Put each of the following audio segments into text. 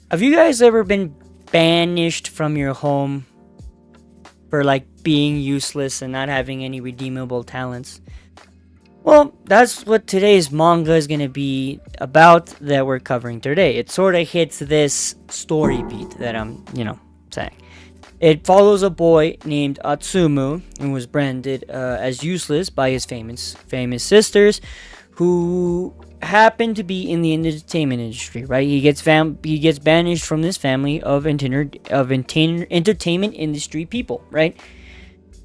Have you guys ever been banished from your home for like being useless and not having any redeemable talents? Well, that's what today's manga is going to be about that we're covering today. It sort of hits this story beat that I'm saying. It follows a boy named Atsumu who was branded as useless by his famous sisters, who happen to be in the entertainment industry. Right, he gets banished from this family of entertainment industry people. Right.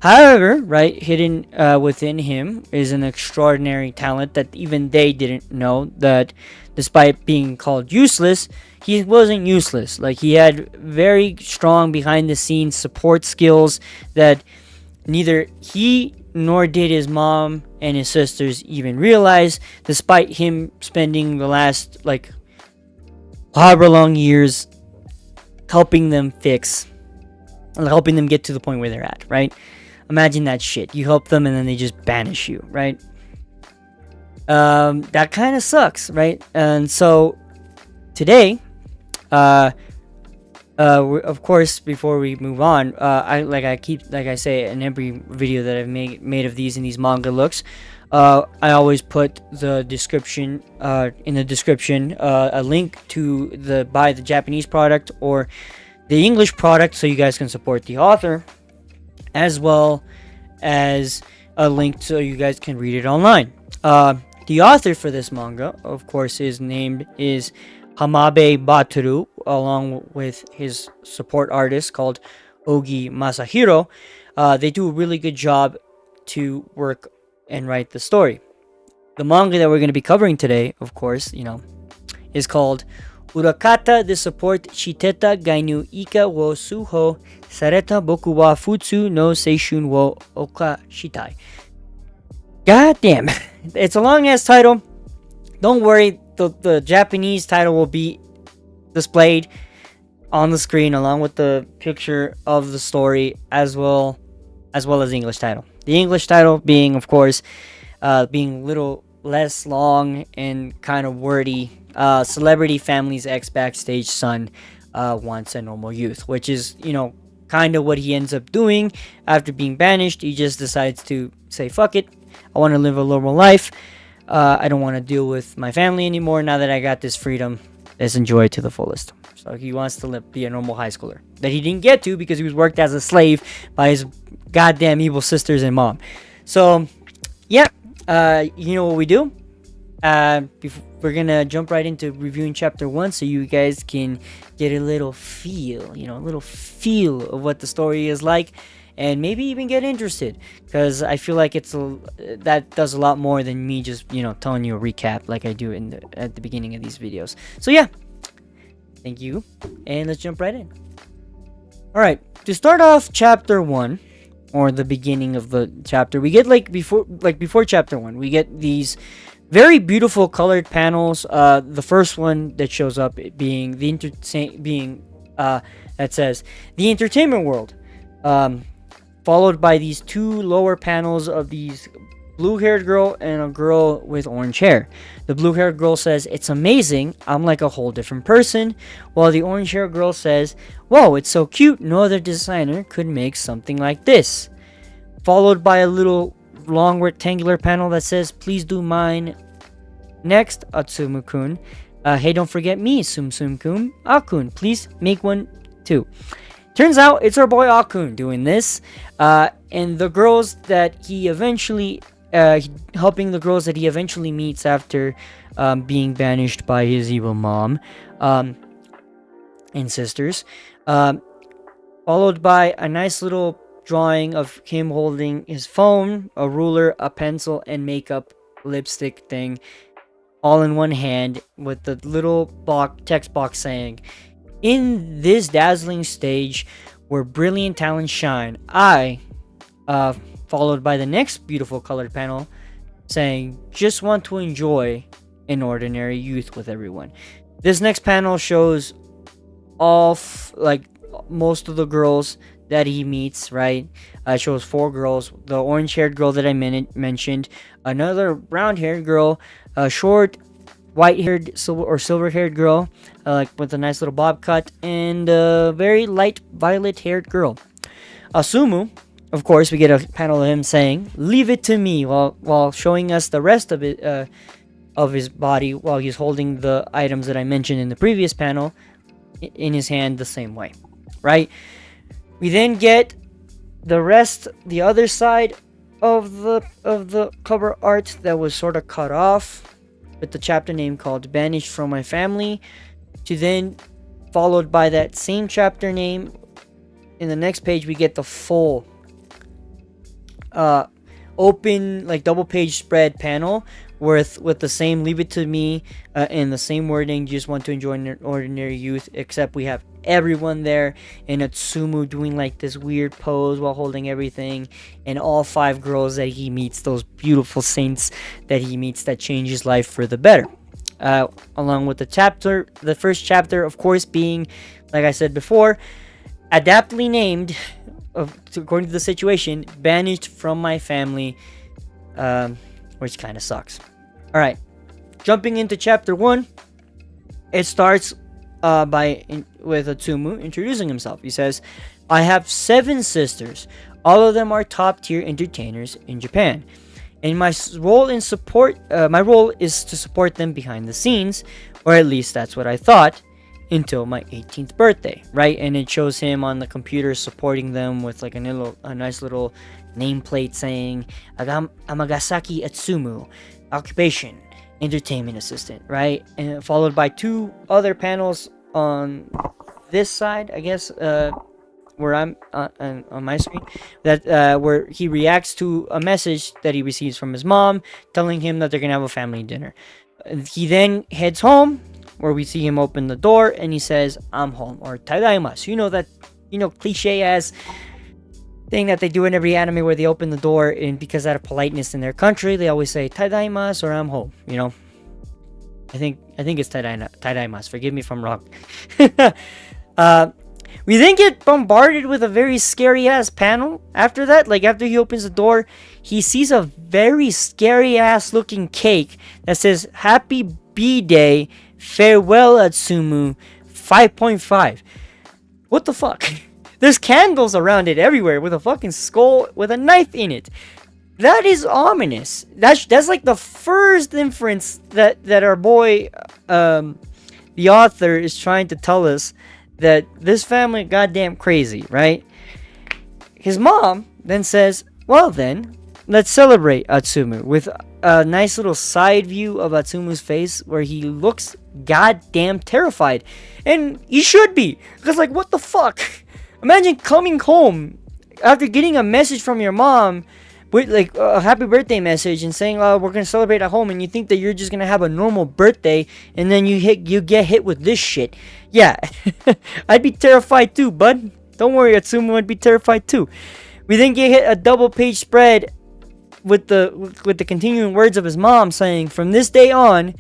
However, right, hidden within him is an extraordinary talent that even they didn't know, that despite being called useless, he wasn't useless. Like, he had very strong behind the scenes support skills that neither he nor did his mom and his sisters even realize, despite him spending the last like however long years helping them helping them get to the point where they're at, right? Imagine that shit. You help them and then they just banish you, right? That kind of sucks, right? And so today, of course, before we move on, I say in every video that I've made of these manga looks, I always put the description in the description a link to buy the Japanese product or the English product, so you guys can support the author, as well as a link so you guys can read it online. The author for this manga, of course, is Hamabe Batoru, along with his support artist called Ogi Masahiro. They do a really good job to work and write the story. The manga that we're going to be covering today, of course, is called Urakata de support Shiteta Gainu Ika wo Suho Sareta Boku wa Futsu no Seishun wo Okashitai. God damn. It's a long ass title. Don't worry, the Japanese title will be displayed on the screen along with the picture of the story, as well as the English title. The English title being, of course, being a little less long and kind of wordy. Celebrity family's ex backstage son wants a normal youth, which is, kind of what he ends up doing after being banished. He just decides to say, fuck it, I want to live a normal life. I don't want to deal with my family anymore now that I got this freedom. Let's enjoy it to the fullest. So he wants to be a normal high schooler that he didn't get to because he was worked as a slave by his goddamn evil sisters and mom. So, yeah, you know what we do? We're gonna jump right into reviewing chapter 1 so you guys can get a little feel of what the story is like, and maybe even get interested, because I feel like that does a lot more than me just telling you a recap like I do at the beginning of these videos. So yeah, thank you, and let's jump right in. All right, to start off chapter 1, or the beginning of the chapter, we get before chapter 1, we get these very beautiful colored panels. The first one that shows up being that says the entertainment world, followed by these two lower panels of these blue-haired girl and a girl with orange hair. The blue-haired girl says, "It's amazing. I'm like a whole different person," while the orange-haired girl says, "Whoa, it's so cute. No other designer could make something like this." Followed by a little long rectangular panel that says, "Please do mine." Next, Atsumu-kun, "Hey, don't forget me, Sum-Sum-kun. Akun, please make one too." Turns out it's our boy Akun doing this, and the girls that he eventually helping the girls that he eventually meets after being banished by his evil mom and sisters, followed by a nice little drawing of him holding his phone, a ruler, a pencil, and makeup lipstick thing all in one hand, with the little text box saying, "In this dazzling stage where brilliant talents shine, I," followed by the next beautiful colored panel saying, "just want to enjoy an ordinary youth with everyone." This next panel shows most of the girls that he meets, right? Shows 4 girls. The orange-haired girl that I mentioned, another brown-haired girl, a short, white-haired silver-haired girl, like with a nice little bob cut, and a very light violet-haired girl. Asumu, of course, we get a panel of him saying, "Leave it to me," while showing us the rest of it of his body while he's holding the items that I mentioned in the previous panel in his hand the same way, right? We then get the other side of the cover art that was sort of cut off with the chapter name called "Banished from My Family," to then followed by that same chapter name. In the next page, we get the full open, like, double page spread panel with the same "Leave it to me" and the same wording, "Just want to enjoy an ordinary youth," except we have everyone there, and Atsumu doing like this weird pose while holding everything, and all 5 girls that he meets, those beautiful saints that he meets that change his life for the better. Along with the first chapter, of course, being, like I said before, adaptly named, according to the situation, "Banished from My Family," which kind of sucks. Alright, jumping into chapter 1, it starts with Atsumu introducing himself. He says, "I have 7 sisters. All of them are top-tier entertainers in Japan. And my role is to support them behind the scenes, or at least that's what I thought, until my 18th birthday," right? And it shows him on the computer supporting them with like a nice little nameplate saying "Amagasaki Atsumu, occupation entertainment assistant," right? And followed by 2 other panels on this side, I guess, where I'm on my screen, that where he reacts to a message that he receives from his mom telling him that they're gonna have a family dinner. He then heads home, where we see him open the door and he says, "I'm home," or "Tadaimasu." Cliche ass thing that they do in every anime where they open the door, and because out of politeness in their country, they always say "Tadaimasu" or "I'm home." I think it's "Tadaimasu." Forgive me if I'm wrong. We then get bombarded with a very scary ass panel after that. Like, after he opens the door, he sees a very scary ass looking cake that says "Happy B-Day, farewell Atsumu 5.5. What the fuck? There's candles around it everywhere with a fucking skull with a knife in it. That is ominous. That's like the first inference that our boy, the author, is trying to tell us, that this family goddamn crazy, right? His mom then says, "Well then, let's celebrate Atsumu," with a nice little side view of Atsumu's face where he looks goddamn terrified. And he should be, because, like, what the fuck? Imagine coming home after getting a message from your mom with, like, a happy birthday message and saying, "Oh, we're gonna celebrate at home," and you think that you're just gonna have a normal birthday, and then you get hit with this shit. Yeah, I'd be terrified too, bud. Don't worry, Atsumu would be terrified too. We then get hit a double page spread with the continuing words of his mom saying, "From this day on,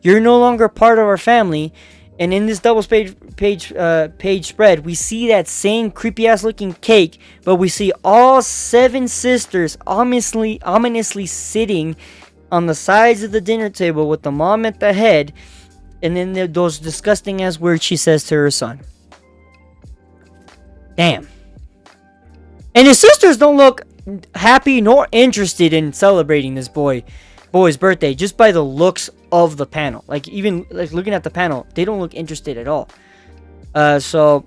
you're no longer part of our family." And in this double page spread, we see that same creepy ass looking cake, but we see all 7 sisters ominously sitting on the sides of the dinner table with the mom at the head, and then those disgusting ass words she says to her son. Damn. And his sisters don't look happy nor interested in celebrating this boy's birthday, just by the looks of the panel. Like, even like looking at the panel, they don't look interested at all. So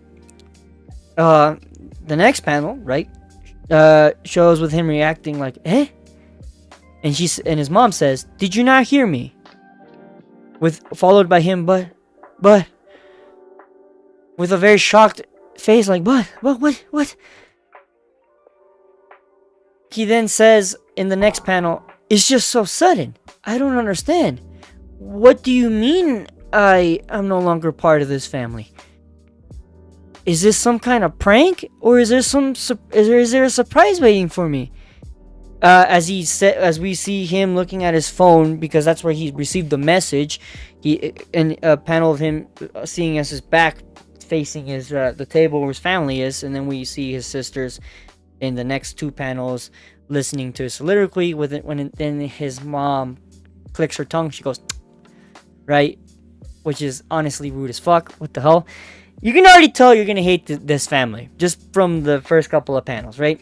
the next panel, right, shows with him reacting like, "Eh?" And his mom says, "Did you not hear me?" Followed by him, but with a very shocked face, like, what? He then says in the next panel, "It's just so sudden. I don't understand. What do you mean I am no longer part of this family? Is this some kind of prank, or is there a surprise waiting for me?" As we see him looking at his phone, because that's where he received the message. And a panel of him seeing as his back facing the table where his family is, and then we see his sisters in the next 2 panels listening to his soliloquy. Then his mom clicks her tongue. She goes, right? Which is honestly rude as fuck. What the hell? You can already tell you're gonna hate this family just from the first couple of panels, right?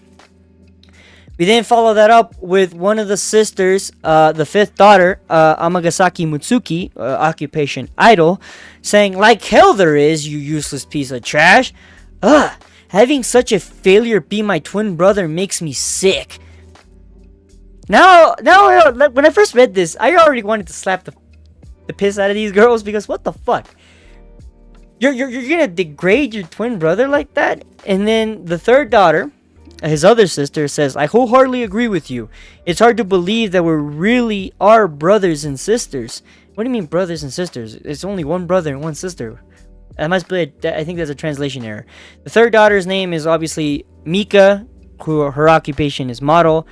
We then follow that up with one of the sisters, the fifth daughter, Amagasaki Mutsuki, occupation idol, saying, like hell there is, you useless piece of trash. Ugh, having such a failure be my twin brother makes me sick. Now, when I first read this, I already wanted to slap the piss out of these girls, because what the fuck? You're gonna degrade your twin brother like that? And then the third daughter, his other sister, says, I wholeheartedly agree with you. It's hard to believe that we really are brothers and sisters. What do you mean brothers and sisters? It's only one brother and one sister. I think that's a translation error. The third daughter's name is obviously Mika, who her occupation is model.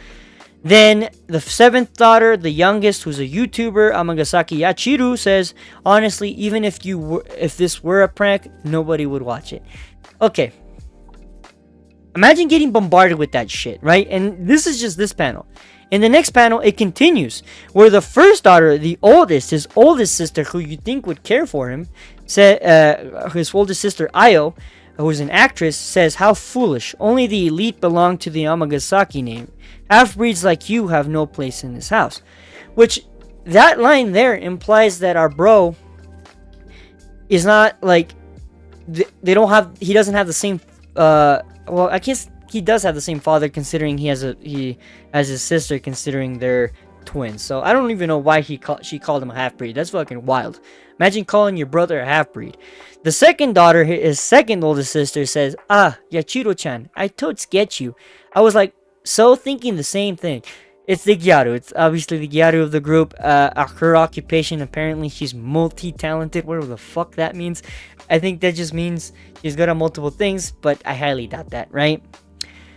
Then the seventh daughter, the youngest, who's a YouTuber, Amagasaki Yachiru, says, honestly, even if this were a prank, nobody would watch it. Okay. Imagine getting bombarded with that shit, right? And this is just this panel. In the next panel, it continues, where the first daughter, the oldest, his oldest sister, who you think would care for him, his oldest sister, Ayo, who's an actress, says, how foolish. Only the elite belong to the Amagasaki name. Half-breeds like you have no place in this house. Which, that line there implies that our bro is not, like, he doesn't have the same, well, I guess he does have the same father, considering he has his sister, considering they're twins. So I don't even know why she called him a half-breed. That's fucking wild. Imagine calling your brother a half-breed. The second daughter, his second oldest sister, says, Yachiro-chan, I totes get you. I was like, so thinking the same thing. It's the Gyaru. It's obviously the Gyaru of the group. Her occupation, apparently she's multi-talented, whatever the fuck that means. I think that just means she's good at multiple things, but I highly doubt that, right?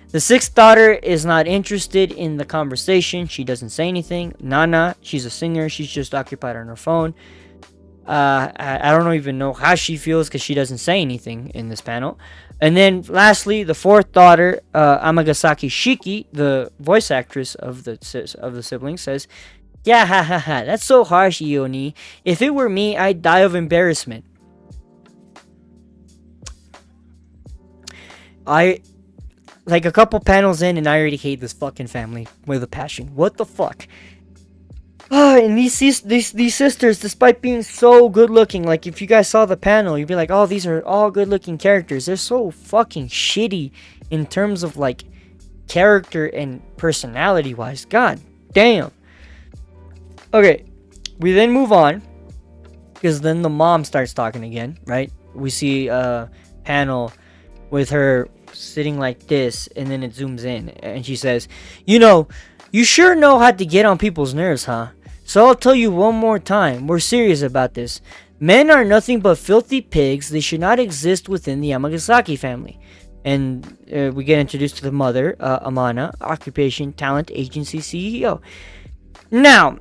The sixth daughter is not interested in the conversation. She doesn't say anything. Nana, she's a singer. She's just occupied on her phone. I don't even know how she feels, because she doesn't say anything in this panel. And then lastly, the fourth daughter, Amagasaki Shiki, the voice actress of the siblings, says, yeah, ha ha ha, that's so harsh, Ioni. If it were me, I'd die of embarrassment. Like a couple panels in, and I already hate this fucking family with a passion. What the fuck? And these sisters, despite being so good looking, like if you guys saw the panel, you'd be like, oh, these are all good looking characters. They're so fucking shitty in terms of like character and personality wise. God damn. Okay, we then move on, because then the mom starts talking again, right? We see a panel with her sitting like this, and then it zooms in, and she says, you sure know how to get on people's nerves, huh? So I'll tell you one more time, we're serious about this. Men are nothing but filthy pigs. They should not exist within the Yamagasaki family. And we get introduced to the mother, Amana, occupation, talent agency CEO. Now,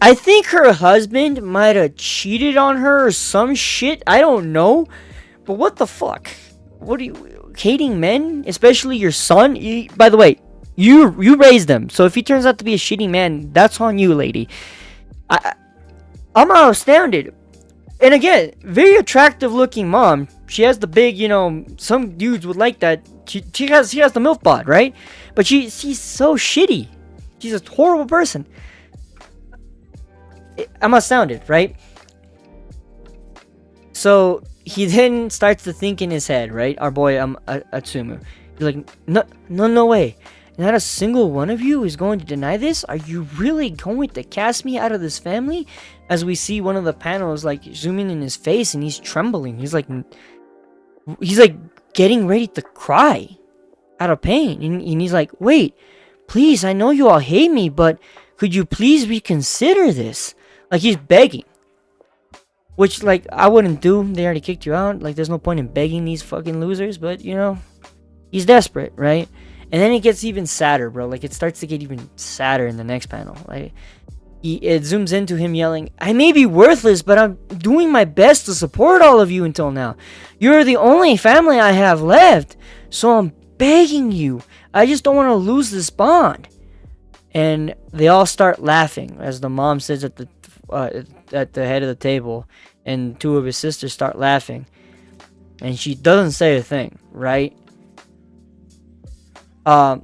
I think her husband might have cheated on her or some shit. I don't know. But what the fuck? What are you, hating men? Especially your son? By the way, you raised them. So if he turns out to be a shitty man, that's on you, lady. I'm astounded. And again, very attractive looking mom. She has the big, some dudes would like that. She has the MILF bod, right? But she's so shitty. She's a horrible person. I'm astounded, right? So he then starts to think in his head, right? Our boy Atsumu. He's like, no way. Not a single one of you is going to deny this? Are you really going to cast me out of this family? As we see one of the panels like zooming in his face, and he's trembling. He's like getting ready to cry out of pain. And he's like, wait, please, I know you all hate me, but could you please reconsider this? Like, he's begging. Which, like, I wouldn't do. They already kicked you out. Like, there's no point in begging these fucking losers. But, he's desperate, right? And then it gets even sadder, bro. Like, it starts to get even sadder in the next panel. Like, it zooms into him yelling, I may be worthless, but I'm doing my best to support all of you until now. You're the only family I have left. So I'm begging you. I just don't want to lose this bond. And they all start laughing as the mom sits at the at the head of the table, and two of his sisters start laughing, and she doesn't say a thing, right? Um,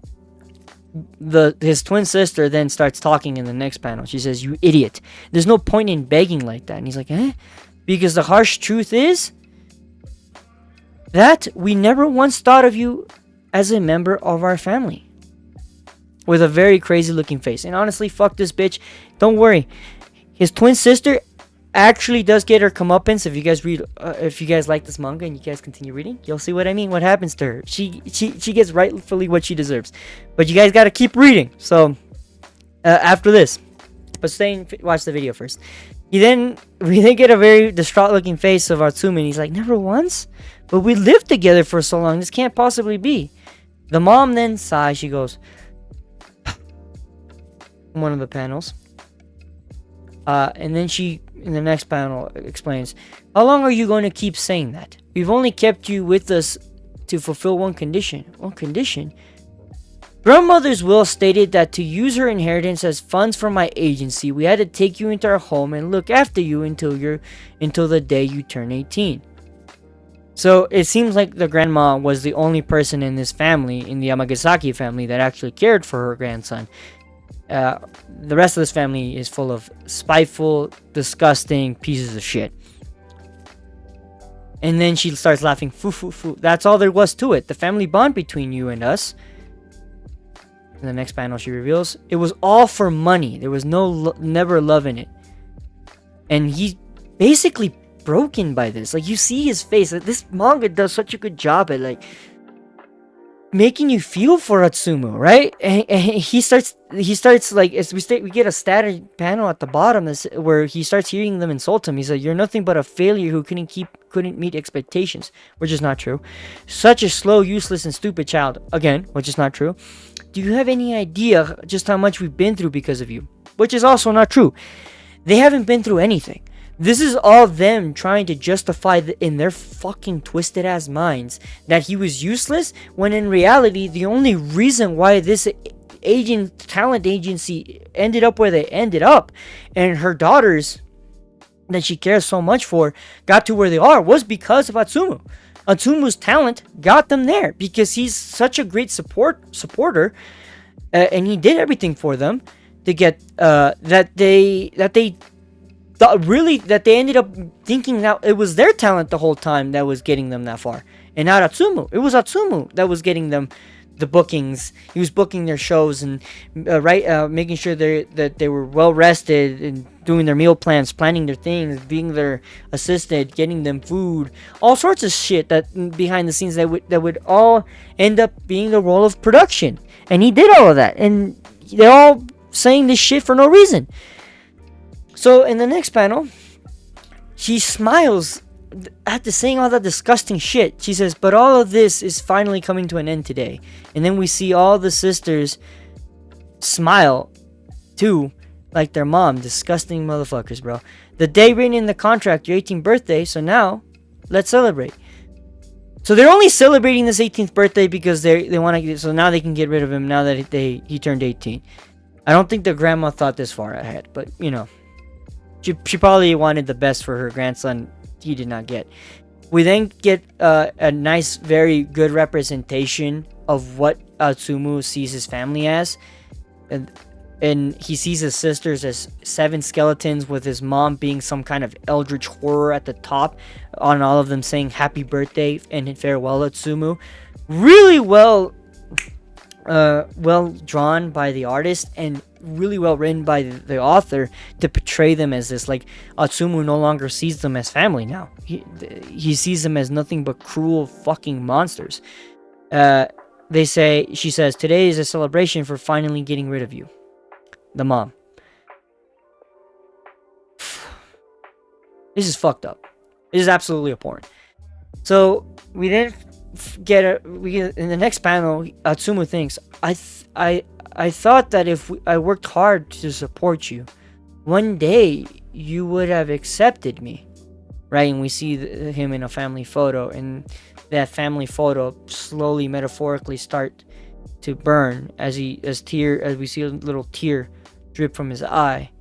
his twin sister then starts talking in the next panel. She says, "You idiot! There's no point in begging like that." And he's like, "Eh?" Because the harsh truth is that we never once thought of you as a member of our family. With a very crazy looking face. And honestly, fuck this bitch. Don't worry. His twin sister actually does get her comeuppance. If you guys read, if you guys like this manga and you guys continue reading, you'll see what I mean. What happens to her? She gets rightfully what she deserves. But you guys gotta keep reading. So after this, but stay and watch the video first. We then get a very distraught looking face of Atsumi, and he's like, "Never once? But we lived together for so long. This can't possibly be." The mom then sighs. She goes, one of the panels. And then she, in the next panel, explains, "How long are you going to keep saying that? We've only kept you with us to fulfill one condition." One condition? "Grandmother's will stated that to use her inheritance as funds for my agency, we had to take you into our home and look after you until the day you turn 18. So it seems like the grandma was the only person in this family, in the Yamagasaki family, that actually cared for her grandson. The rest of this family is full of spiteful, disgusting pieces of shit. And then she starts laughing. Foo, foo, foo. That's all there was to it. The family bond between you and us. In the next panel, she reveals it was all for money. There was never love in it. And he's basically broken by this. Like, you see his face. Like, this manga does such a good job at like making you feel for Atsumu, right? And he starts like, as we get a static panel at the bottom where he starts hearing them insult him. He's like, "You're nothing but a failure who couldn't meet expectations," which is not true. "Such a slow, useless, and stupid child," again, which is not true. "Do you have any idea just how much we've been through because of you?" Which is also not true. They haven't been through anything. This is all them trying to justify in their fucking twisted ass minds that he was useless, when in reality the only reason why this talent agency ended up where they ended up, and her daughters that she cares so much for got to where they are, was because of Atsumu. Atsumu's talent got them there because he's such a great supporter, and he did everything for them to get that they ended up thinking that it was their talent the whole time that was getting them that far, and not Atsumu. It was Atsumu that was getting them the bookings. He was booking their shows and making sure that they were well rested and doing their meal plans, planning their things, being their assistant, getting them food, all sorts of shit that behind the scenes that would all end up being the role of production. And he did all of that, and they're all saying this shit for no reason. So in the next panel, she smiles after saying all that disgusting shit. She says, "But all of this is finally coming to an end today." And then we see all the sisters smile too, like their mom. Disgusting motherfuckers, bro. "The day written in the contract, your 18th birthday, so now let's celebrate." So they're only celebrating this 18th birthday because they want to, so now they can get rid of him now that he turned 18. I don't think the grandma thought this far ahead, but you know, she probably wanted the best for her grandson. He did not get. We then get a nice, very good representation of what Atsumu sees his family as, and he sees his sisters as 7 skeletons, with his mom being some kind of eldritch horror at the top, on all of them saying "Happy birthday" and "Farewell, Atsumu." Really well drawn by the artist, and really well written by the author to portray them as this, like, Atsumu no longer sees them as family now. He sees them as nothing but cruel fucking monsters. She says, "Today is a celebration for finally getting rid of you." The mom. This is fucked up. This is absolutely abhorrent. So we then get in the next panel. Atsumu thinks, I thought that if I worked hard to support you, one day you would have accepted me, right? And we see him in a family photo, and that family photo slowly, metaphorically, start to burn as we see a little tear drip from his eye.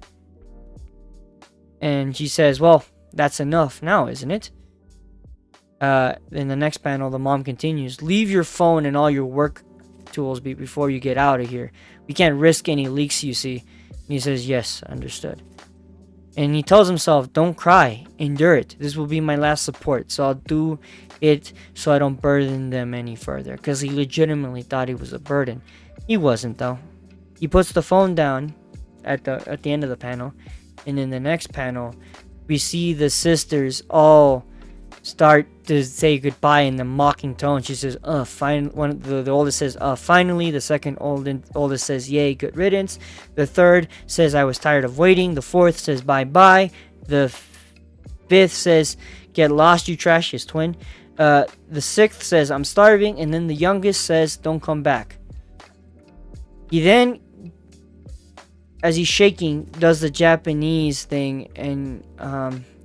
And she says, well, that's enough now, isn't it? In the next panel, the mom continues, leave your phone and all your work tools before you get out of here. We can't risk any leaks, you see. And he says, yes, understood. And he tells himself, don't cry, endure it. This will be my last support, so I'll do it so I don't burden them any further. Because he legitimately thought he was a burden. He wasn't, though. He puts the phone down at the end of the panel. And in the next panel, we see the sisters all start to say goodbye in the mocking tone. She says, the oldest says, finally. The second oldest says, yay, good riddance. The third says, I was tired of waiting. The fourth says, bye-bye. The fifth says, get lost, you trash, his twin. The sixth says, I'm starving. And then the youngest says, don't come back. He then, as he's shaking, does the Japanese thing and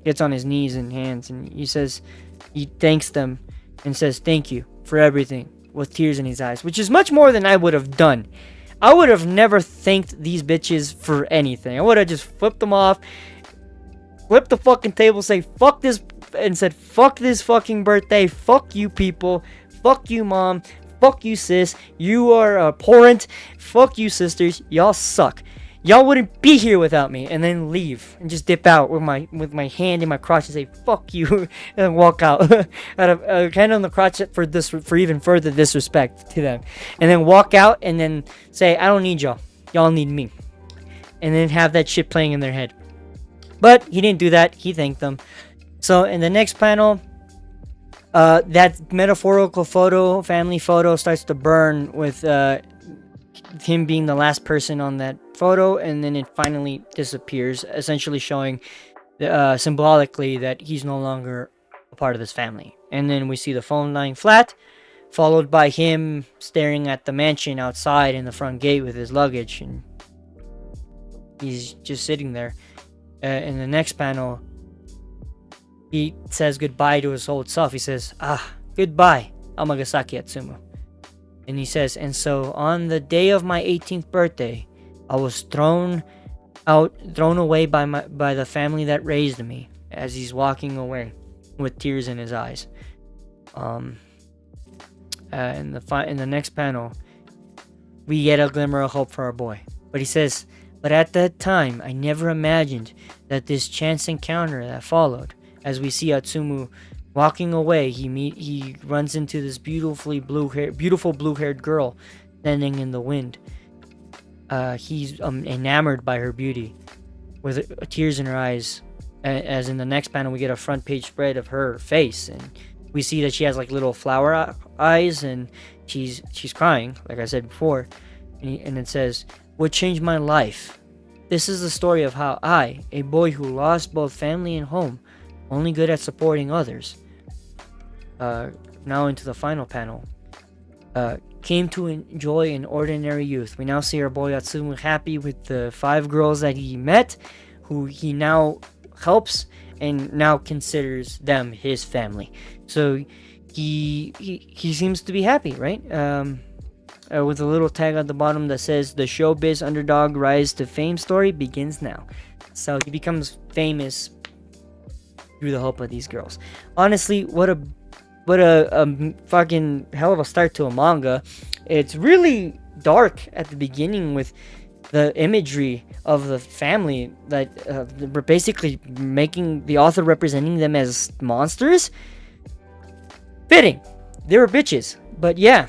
gets on his knees and hands, and he thanks them and says thank you for everything with tears in his eyes, which is much more than I would have done. I would have never thanked these bitches for anything. I would have just flipped them off, flipped the fucking table, say fuck this, and said fuck this fucking birthday, fuck you people, fuck you mom, fuck you sis, you are abhorrent, fuck you sisters, y'all suck. Y'all wouldn't be here without me, and then leave and just dip out with my hand in my crotch and say fuck you and walk out out of hand on the crotch for even further disrespect to them, and then walk out and then say I don't need y'all need me, and then have that shit playing in their head. But he didn't do that. He thanked them. So in the next panel, that metaphorical family photo starts to burn with him being the last person on that photo, and then it finally disappears, essentially showing symbolically that he's no longer a part of this family. And then we see the phone lying flat, followed by him staring at the mansion outside in the front gate with his luggage, and he's just sitting there. In the next panel, he says goodbye to his old self. He says, goodbye, Amagasaki Atsumu. And he says, and so on the day of my 18th birthday, I was thrown away by the family that raised me, as he's walking away with tears in his eyes. In the next panel, we get a glimmer of hope for our boy. But he says, but at that time, I never imagined that this chance encounter that followed, as we see Atsumu walking away, he runs into this beautiful blue-haired girl standing in the wind. He's enamored by her beauty, with tears in her eyes. As in the next panel, we get a front page spread of her face, and we see that she has like little flower eyes, and she's crying, like I said before. And it says, "What changed my life? This is the story of how I, a boy who lost both family and home, only good at supporting others." Now into the final panel. Came to enjoy an ordinary youth. We now see our boy Atsumu happy with the 5 girls that he met, who he now helps and now considers them his family. So he seems to be happy, right? With a little tag at the bottom that says, "The showbiz underdog rise to fame story begins now." So he becomes famous through the help of these girls. Honestly, what a fucking hell of a start to a manga. It's really dark at the beginning with the imagery of the family that we're basically making the author representing them as monsters. Fitting. They were bitches. But yeah,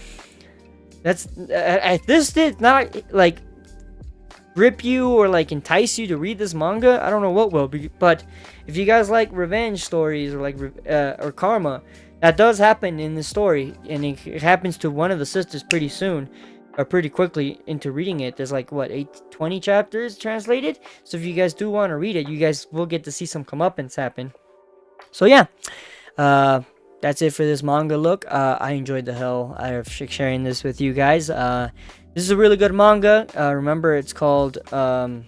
that's this did not like grip you or like entice you to read this manga. I don't know what will, but if you guys like revenge stories or like or karma, that does happen in the story, and it happens to one of the sisters pretty soon, or pretty quickly into reading it. There's like 20 chapters translated. So if you guys do want to read it, you guys will get to see some comeuppance happen. So yeah, that's it for this manga look. I enjoyed the hell out of sharing this with you guys. This is a really good manga. Remember, it's called A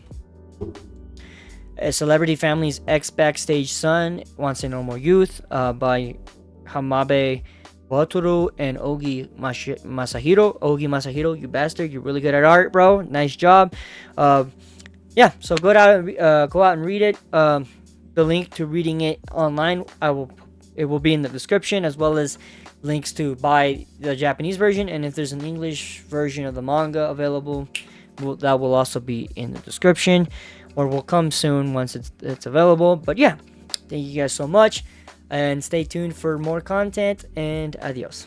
Celebrity Family's Ex-Backstage Son Wants a Normal Youth by Hamabe Wataru and Ogi Masahiro. Ogi Masahiro, you bastard, you're really good at art, bro. Nice job. Yeah, so go out and read it. the link to reading it online, it will be in the description, as well as links to buy the Japanese version. And if there's an English version of the manga available, that will also be in the description, or will come soon once it's available. But yeah, thank you guys so much, and stay tuned for more content, and adios.